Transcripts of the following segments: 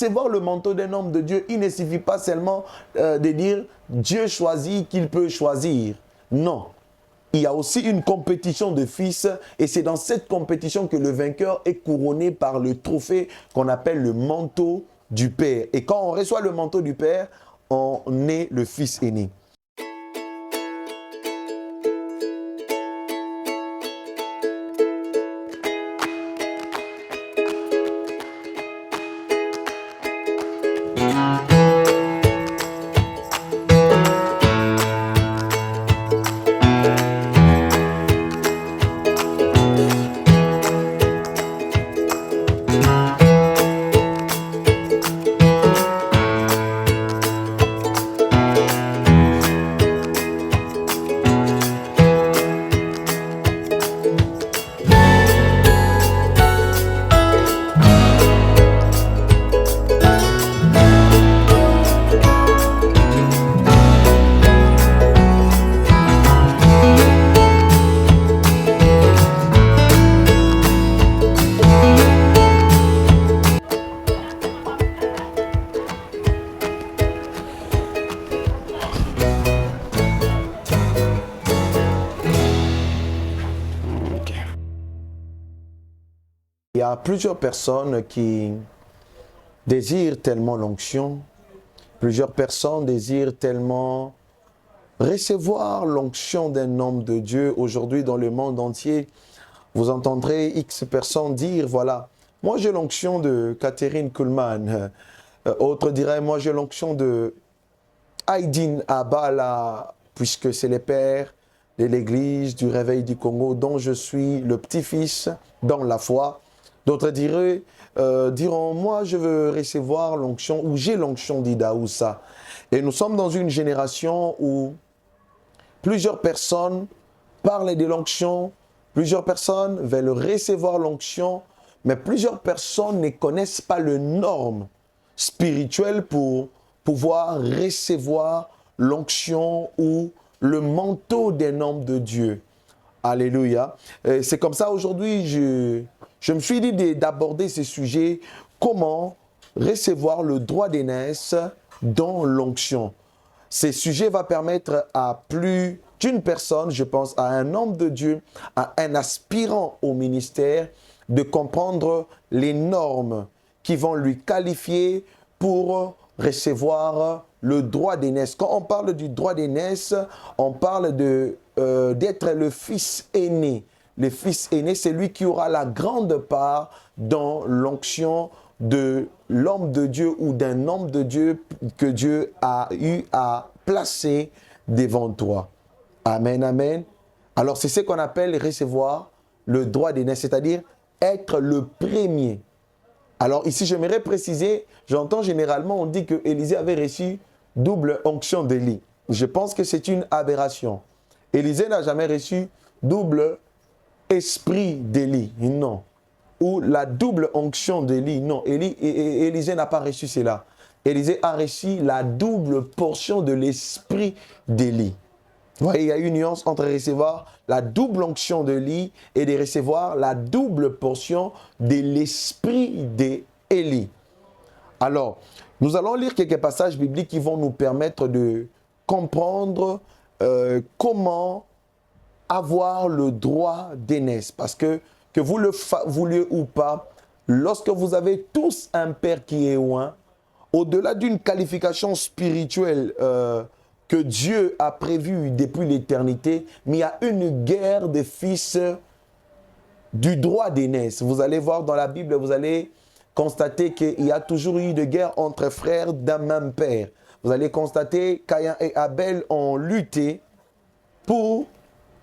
recevoir le manteau d'un homme de Dieu, il ne suffit pas seulement de dire Dieu choisit qu'il peut choisir. Non. Il y a aussi une compétition de fils et c'est dans cette compétition que le vainqueur est couronné par le trophée qu'on appelle le manteau du Père. Et quand on reçoit le manteau du Père, on est le fils aîné. Il y a plusieurs personnes qui désirent tellement l'onction, plusieurs personnes désirent tellement recevoir l'onction d'un homme de Dieu. Aujourd'hui, dans le monde entier, vous entendrez X personnes dire, voilà, moi j'ai l'onction de Catherine Kuhlman. Autre dirait, moi j'ai l'onction de Aydin Abala, puisque c'est les pères de l'église du Réveil du Congo, dont je suis le petit-fils dans la foi. D'autres diront, moi je veux recevoir l'onction, ou j'ai l'onction d'Idaoussa. Et nous sommes dans une génération où plusieurs personnes parlent de l'onction, plusieurs personnes veulent recevoir l'onction, mais plusieurs personnes ne connaissent pas les normes spirituelles pour pouvoir recevoir l'onction ou le manteau d'un homme de Dieu. Alléluia. C'est comme ça aujourd'hui, je me suis dit d'aborder ce sujet, comment recevoir le droit d'aînesse dans l'onction. Ce sujet va permettre à plus d'une personne, je pense à un homme de Dieu, à un aspirant au ministère, de comprendre les normes qui vont lui qualifier pour recevoir le droit d'aînesse. Quand on parle du droit d'aînesse, on parle d'être le fils aîné. Le fils aîné, c'est lui qui aura la grande part dans l'onction de l'homme de Dieu ou d'un homme de Dieu que Dieu a eu à placer devant toi. Amen, amen. Alors, c'est ce qu'on appelle recevoir le droit d'aînesse, c'est-à-dire être le premier. Alors, ici, j'aimerais préciser, j'entends généralement, on dit que Élisée avait reçu double onction d'Élie. Je pense que c'est une aberration. Élisée n'a jamais reçu double esprit d'Élie, non. Ou la double onction d'Élie, non. Élisée n'a pas reçu cela. Élisée a reçu la double portion de l'esprit d'Élie. Vous voyez, il y a une nuance entre recevoir la double onction d'Élie et de recevoir la double portion de l'esprit d'Élie. Alors, nous allons lire quelques passages bibliques qui vont nous permettre de comprendre comment avoir le droit d'aînesse. Parce que vous le vouliez ou pas, lorsque vous avez tous un Père qui est loin, au-delà d'une qualification spirituelle que Dieu a prévue depuis l'éternité, mais il y a une guerre des fils du droit d'aînesse. Vous allez voir dans la Bible, vous allez constater qu'il y a toujours eu de guerre entre frères d'un même père. Vous allez constater qu'Caïn et Abel ont lutté pour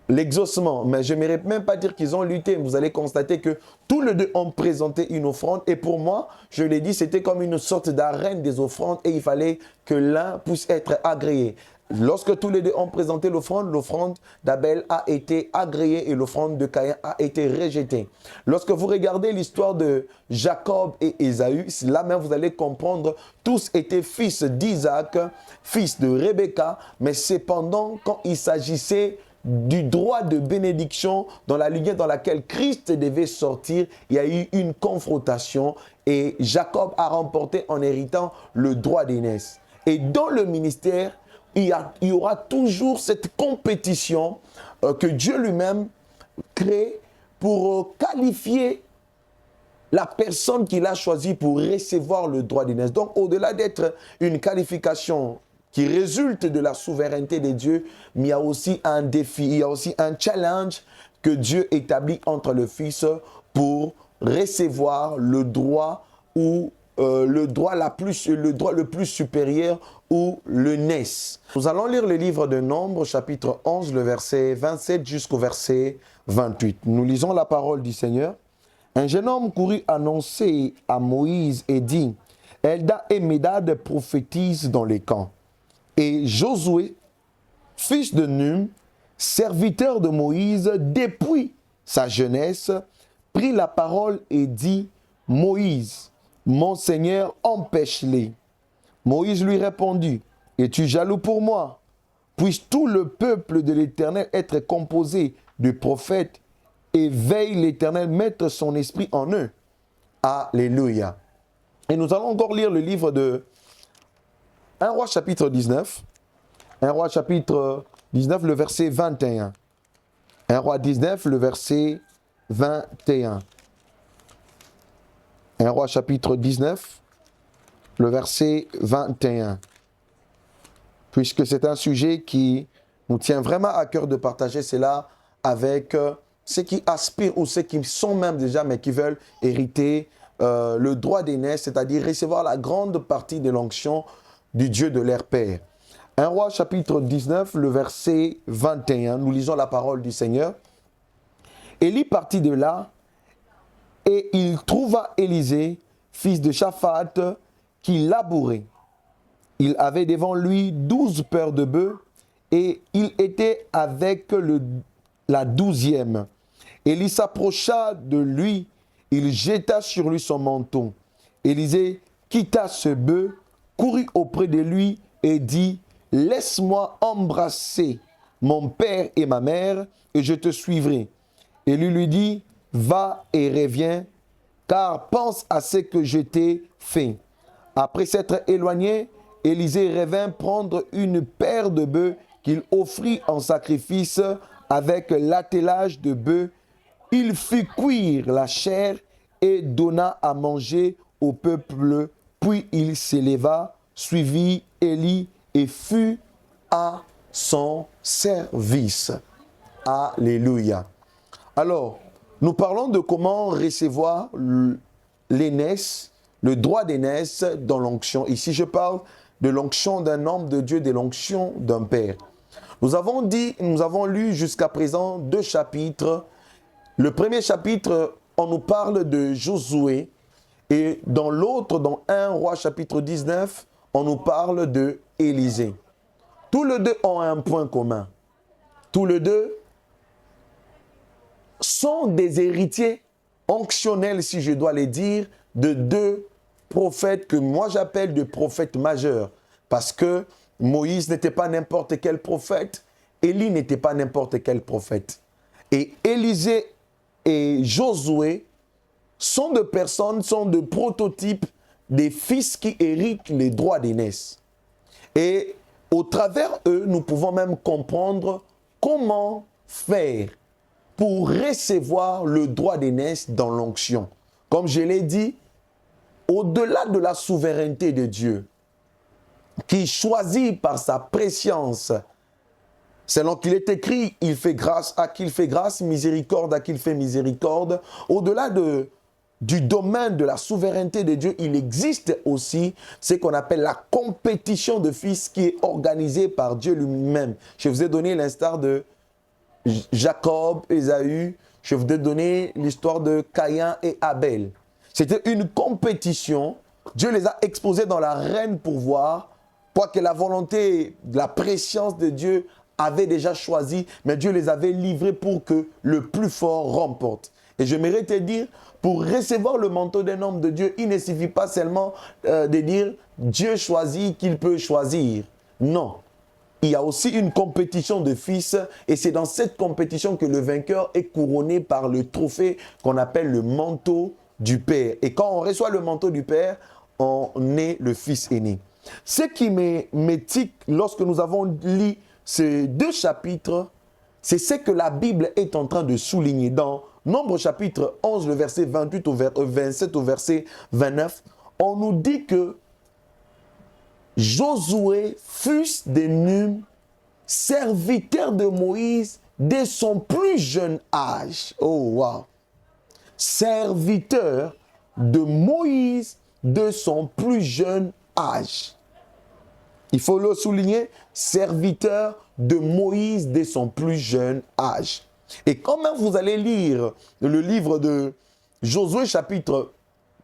l'exaucement. Mais je n'aimerais même pas dire qu'ils ont lutté. Vous allez constater que tous les deux ont présenté une offrande. Et pour moi, je l'ai dit, c'était comme une sorte d'arène des offrandes et il fallait que l'un puisse être agréé. Lorsque tous les deux ont présenté l'offrande d'Abel a été agréée et l'offrande de Caïn a été rejetée. Lorsque vous regardez l'histoire de Jacob et Ésaü, là même vous allez comprendre, tous étaient fils d'Isaac, fils de Rebecca, mais cependant quand il s'agissait du droit de bénédiction dans la lignée dans laquelle Christ devait sortir, il y a eu une confrontation et Jacob a remporté en héritant le droit d'aînesse. Et dans le ministère, il y aura toujours cette compétition que Dieu lui-même crée pour qualifier la personne qu'il a choisie pour recevoir le droit d'aînesse. Donc, au-delà d'être une qualification qui résulte de la souveraineté de Dieu, mais il y a aussi un défi, il y a aussi un challenge que Dieu établit entre le Fils pour recevoir le droit ou le droit le plus supérieur ou le NES. Nous allons lire le livre de Nombres, chapitre 11, le verset 27 jusqu'au verset 28. Nous lisons la parole du Seigneur. Un jeune homme courut annoncer à Moïse et dit, « Elda et Médad prophétisent dans les camps. » Et Josué, fils de Num, serviteur de Moïse, depuis sa jeunesse, prit la parole et dit, « Moïse, mon Seigneur, empêche-les. » Moïse lui répondit, « Es-tu jaloux pour moi? Puisse tout le peuple de l'Éternel être composé de prophètes et veille l'Éternel mettre son esprit en eux. » Alléluia. Et nous allons encore lire le livre de 1 Roi chapitre 19. 1 Roi chapitre 19, le verset 21. 1 Roi 19, le verset 21. 1 Roi chapitre 19, le verset 21. Puisque c'est un sujet qui nous tient vraiment à cœur de partager cela avec ceux qui aspirent ou ceux qui sont même déjà, mais qui veulent hériter le droit d'aînesse, c'est-à-dire recevoir la grande partie de l'onction du Dieu de leur Père. 1 Roi chapitre 19, le verset 21, nous lisons la parole du Seigneur. Élie partit de là et il trouva Élisée, fils de Shaphat, qui labourait. Il avait devant lui 12 paires de bœufs et il était avec la 12e. Élie s'approcha de lui, il jeta sur lui son manteau. Élisée quitta ce bœuf, courut auprès de lui et dit, « Laisse-moi embrasser mon père et ma mère, et je te suivrai. » Élie lui dit, « Va et reviens, car pense à ce que je t'ai fait. » Après s'être éloigné, Élisée revint prendre une paire de bœufs qu'il offrit en sacrifice avec l'attelage de bœufs. Il fit cuire la chair et donna à manger au peuple. Puis il s'éleva, suivit Élie et fut à son service. Alléluia. Alors, nous parlons de comment recevoir l'aînesse, le droit d'aînesse dans l'onction. Ici, je parle de l'onction d'un homme de Dieu, de l'onction d'un père. Nous avons lu jusqu'à présent 2 chapitres. Le premier chapitre, on nous parle de Josué. Et dans l'autre, dans 1 Roi chapitre 19, on nous parle de Élisée. Tous les deux ont un point commun. Tous les deux sont des héritiers onctionnels, si je dois les dire, de 2 prophètes que moi j'appelle de prophètes majeurs. Parce que Moïse n'était pas n'importe quel prophète, Élie n'était pas n'importe quel prophète. Et Élisée et Josué sont de personnes, sont de prototypes des fils qui héritent les droits d'aînesse. Et au travers eux, nous pouvons même comprendre comment faire pour recevoir le droit d'aînesse dans l'onction. Comme je l'ai dit, au-delà de la souveraineté de Dieu, qui choisit par sa préscience, selon qu'il est écrit, il fait grâce à qui il fait grâce, miséricorde à qui il fait miséricorde. Au-delà du domaine de la souveraineté de Dieu, il existe aussi ce qu'on appelle la compétition de fils qui est organisée par Dieu lui-même. Je vous ai donné l'instar de Jacob, Ésaü, je vous ai donné l'histoire de Caïn et Abel. C'était une compétition. Dieu les a exposés dans l'arène pour voir, quoique la volonté, la préscience de Dieu avait déjà choisi, mais Dieu les avait livrés pour que le plus fort remporte. Et j'aimerais te dire, pour recevoir le manteau d'un homme de Dieu, il ne suffit pas seulement de dire Dieu choisit qu'il peut choisir. Non. il y a aussi une compétition de fils et c'est dans cette compétition que le vainqueur est couronné par le trophée qu'on appelle le manteau du Père. Et quand on reçoit le manteau du Père, on est le fils aîné. Ce qui m'étique lorsque nous avons lu ces 2 chapitres, c'est ce que la Bible est en train de souligner. Dans Nombre chapitre 11, le verset 28 au 27 au verset 29, on nous dit que Josué, fils de Nun, serviteur de Moïse dès son plus jeune âge. Oh, wow! Serviteur de Moïse de son plus jeune âge. Il faut le souligner, serviteur de Moïse dès son plus jeune âge. Et quand même vous allez lire le livre de Josué chapitre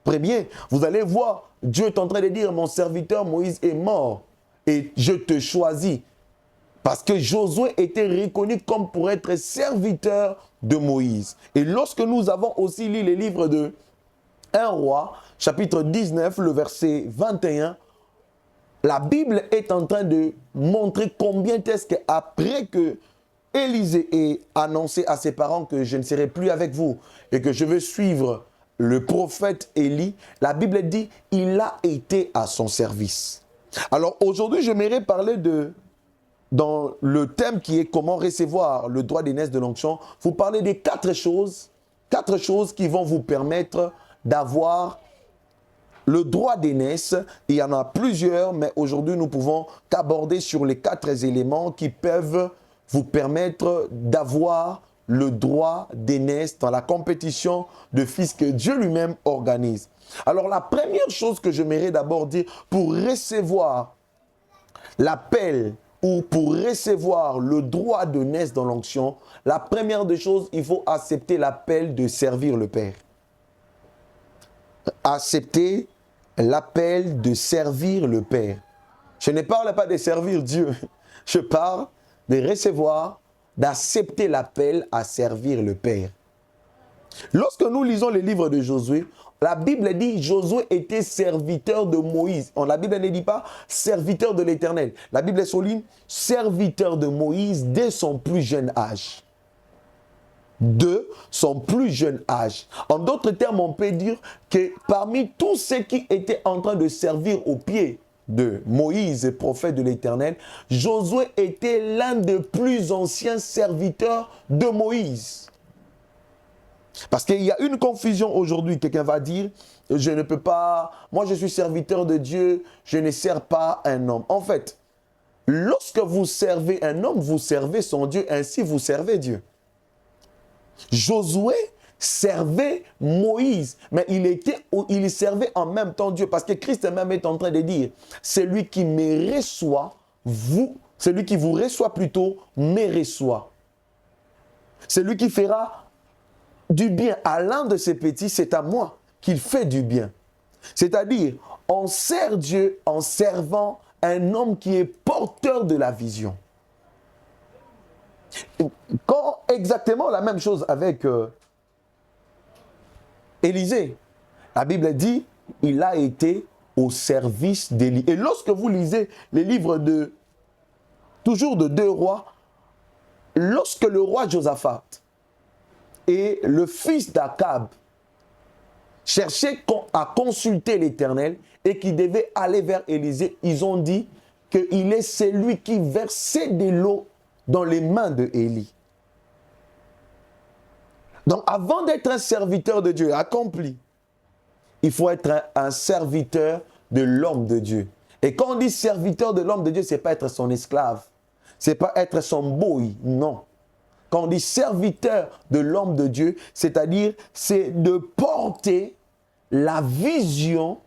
1er, vous allez voir, Dieu est en train de dire, mon serviteur Moïse est mort et je te choisis. Parce que Josué était reconnu comme pour être serviteur de Moïse. Et lorsque nous avons aussi lu les livres de 1 roi, chapitre 19, le verset 21, la Bible est en train de montrer combien est-ce qu'après que Élisée ait annoncé à ses parents que je ne serai plus avec vous et que je veux suivre le prophète Élie, la Bible dit il a été à son service. Alors aujourd'hui, j'aimerais parler dans le thème qui est comment recevoir le droit d'aînesse de l'onction, vous parlez des 4 choses qui vont vous permettre d'avoir le droit d'aînesse. Il y en a plusieurs, mais aujourd'hui, nous pouvons qu'aborder sur les 4 éléments qui peuvent vous permettre d'avoir le droit d'aînesse dans la compétition de fils que Dieu lui-même organise. Alors, la première chose que j'aimerais d'abord dire, pour recevoir l'appel ou pour recevoir le droit d'aînesse dans l'onction, la première des choses, il faut accepter l'appel de servir le Père. Accepter l'appel de servir le Père. Je ne parle pas de servir Dieu, je parle de recevoir, d'accepter l'appel à servir le Père. Lorsque nous lisons les livres de Josué, la Bible dit Josué était serviteur de Moïse. La Bible ne dit pas serviteur de l'Éternel. La Bible souligne serviteur de Moïse dès son plus jeune âge. De son plus jeune âge. En d'autres termes, on peut dire que parmi tous ceux qui étaient en train de servir aux pieds de Moïse, prophète de l'Éternel, Josué était l'un des plus anciens serviteurs de Moïse. Parce qu'il y a une confusion aujourd'hui. Quelqu'un va dire, je ne peux pas, moi je suis serviteur de Dieu, je ne sers pas un homme. En fait, lorsque vous servez un homme, vous servez son Dieu, ainsi vous servez Dieu. Josué servait Moïse, mais il servait en même temps Dieu, parce que Christ même est en train de dire, celui qui me reçoit, celui qui vous reçoit plutôt, me reçoit. Celui qui fera du bien à l'un de ses petits, c'est à moi qu'il fait du bien. C'est-à-dire, on sert Dieu en servant un homme qui est porteur de la vision. Quand exactement la même chose avec Élisée. La Bible dit, il a été au service d'Élie. Et lorsque vous lisez les livres toujours de 2 rois, lorsque le roi Josaphat et le fils d'Akab cherchaient à consulter l'Éternel et qui devaient aller vers Élisée, ils ont dit qu'il est celui qui versait de l'eau dans les mains de Élie. Donc, avant d'être un serviteur de Dieu accompli, il faut être un serviteur de l'homme de Dieu. Et quand on dit serviteur de l'homme de Dieu, ce n'est pas être son esclave. Ce n'est pas être son boy, non. Quand on dit serviteur de l'homme de Dieu, c'est-à-dire, c'est de porter la vision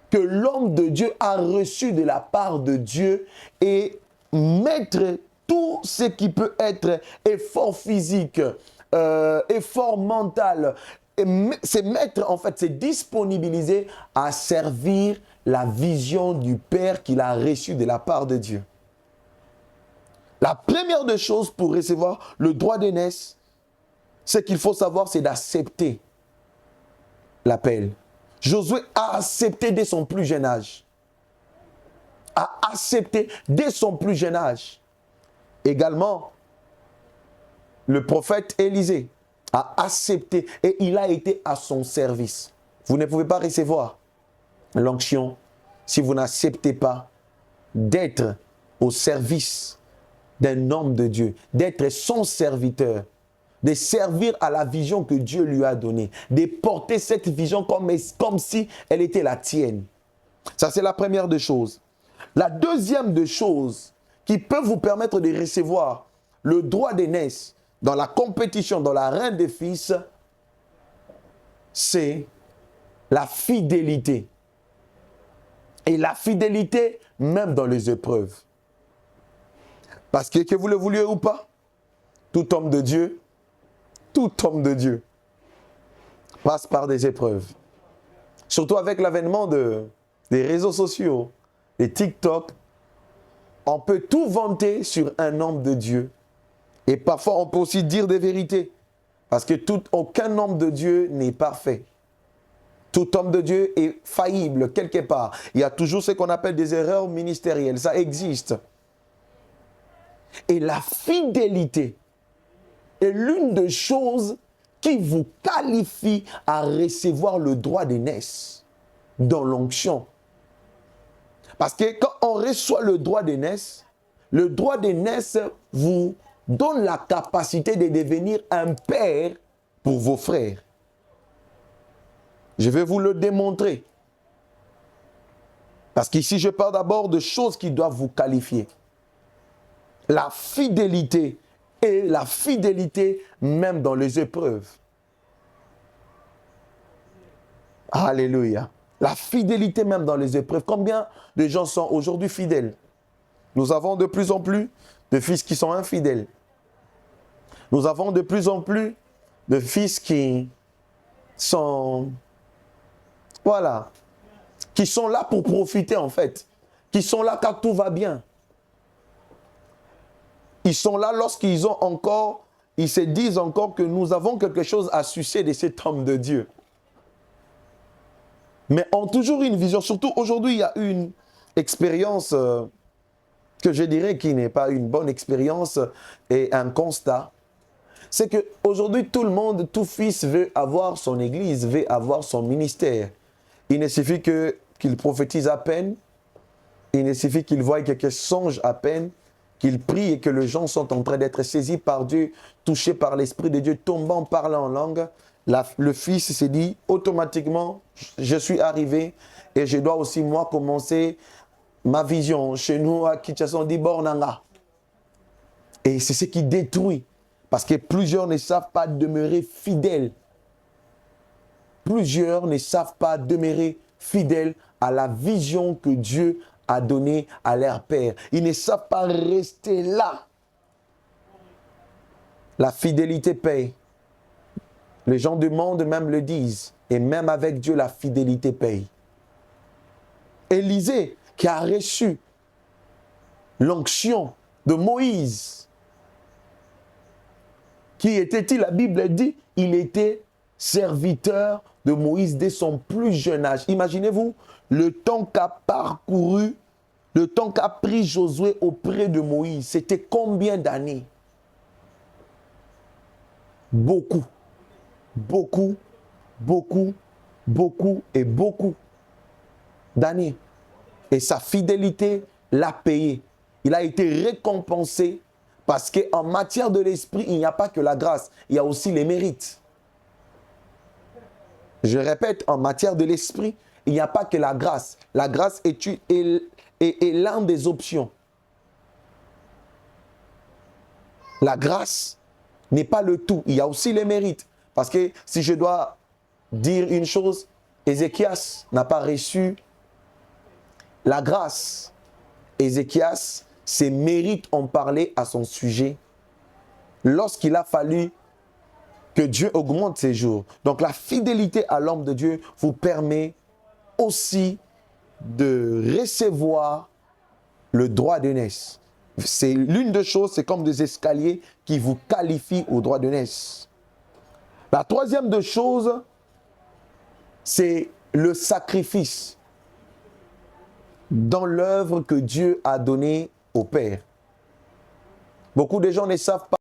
que l'homme de Dieu a reçue de la part de Dieu et mettre tout ce qui peut être effort physique, effort mental, c'est mettre, en fait, c'est disponibiliser à servir la vision du Père qu'il a reçue de la part de Dieu. La première des choses pour recevoir le droit d'aînesse, ce qu'il faut savoir, c'est d'accepter l'appel. Josué a accepté dès son plus jeune âge. a accepté dès son plus jeune âge. Également, le prophète Élisée a accepté et il a été à son service. Vous ne pouvez pas recevoir l'onction si vous n'acceptez pas d'être au service d'un homme de Dieu, d'être son serviteur, de servir à la vision que Dieu lui a donnée, de porter cette vision comme si elle était la tienne. Ça, c'est la première des choses. La deuxième des choses qui peut vous permettre de recevoir le droit d'aînesse dans la compétition, dans la reine des fils, c'est la fidélité. Et la fidélité même dans les épreuves. Parce que vous le vouliez ou pas, tout homme de Dieu passe par des épreuves. Surtout avec l'avènement des réseaux sociaux, des TikTok, on peut tout vanter sur un homme de Dieu. Et parfois, on peut aussi dire des vérités. Parce que aucun homme de Dieu n'est parfait. Tout homme de Dieu est faillible quelque part. Il y a toujours ce qu'on appelle des erreurs ministérielles. Ça existe. Et la fidélité est l'une des choses qui vous qualifie à recevoir le droit d'aînesse dans l'onction. Parce que quand on reçoit le droit d'aînesse vous donne la capacité de devenir un père pour vos frères. Je vais vous le démontrer. Parce qu'ici, je parle d'abord de choses qui doivent vous qualifier. La fidélité et la fidélité même dans les épreuves. Alléluia. La fidélité même dans les épreuves. Combien de gens sont aujourd'hui fidèles? Nous avons de plus en plus de fils qui sont infidèles. Nous avons de plus en plus de fils qui sont, qui sont là pour profiter en fait. Qui sont là quand tout va bien. Ils sont là lorsqu'ils se disent encore que nous avons quelque chose à sucer de cet homme de Dieu. Mais ont toujours une vision. Surtout aujourd'hui, il y a une expérience que je dirais qui n'est pas une bonne expérience et un constat. C'est qu'aujourd'hui, tout le monde, tout fils veut avoir son église, veut avoir son ministère. Il ne suffit qu'il prophétise à peine. Il ne suffit qu'il voie quelques songes à peine, qu'il prie et que les gens sont en train d'être saisis par Dieu, touchés par l'Esprit de Dieu, tombant, parlant en langue. Le fils s'est dit automatiquement, je suis arrivé et je dois aussi moi commencer ma vision. Chez nous à Kinshasa, on dit Bornanga. Et c'est ce qui détruit. Parce que plusieurs ne savent pas demeurer fidèles. Plusieurs ne savent pas demeurer fidèles à la vision que Dieu a donnée à leur père. Ils ne savent pas rester là. La fidélité paye. Les gens du monde même le disent. Et même avec Dieu, la fidélité paye. Élisée, qui a reçu l'onction de Moïse, qui était-il? La Bible dit, il était serviteur de Moïse dès son plus jeune âge. Imaginez-vous le temps qu'a parcouru, le temps qu'a pris Josué auprès de Moïse. C'était combien d'années? Beaucoup, beaucoup, beaucoup, beaucoup et beaucoup d'années. Et sa fidélité l'a payé. Il a été récompensé. Parce qu'en matière de l'esprit, il n'y a pas que la grâce, il y a aussi les mérites. Je répète, en matière de l'esprit, il n'y a pas que la grâce. La grâce est l'une des options. La grâce n'est pas le tout, il y a aussi les mérites. Parce que si je dois dire une chose, Ézéchias n'a pas reçu la grâce. Ézéchias, ses mérites ont parlé à son sujet lorsqu'il a fallu que Dieu augmente ses jours. Donc la fidélité à l'homme de Dieu vous permet aussi de recevoir le droit d'aînesse. C'est l'une des choses, c'est comme des escaliers qui vous qualifient au droit d'aînesse. La troisième des choses, c'est le sacrifice. dans l'œuvre que Dieu a donnée au Père. Beaucoup de gens ne savent pas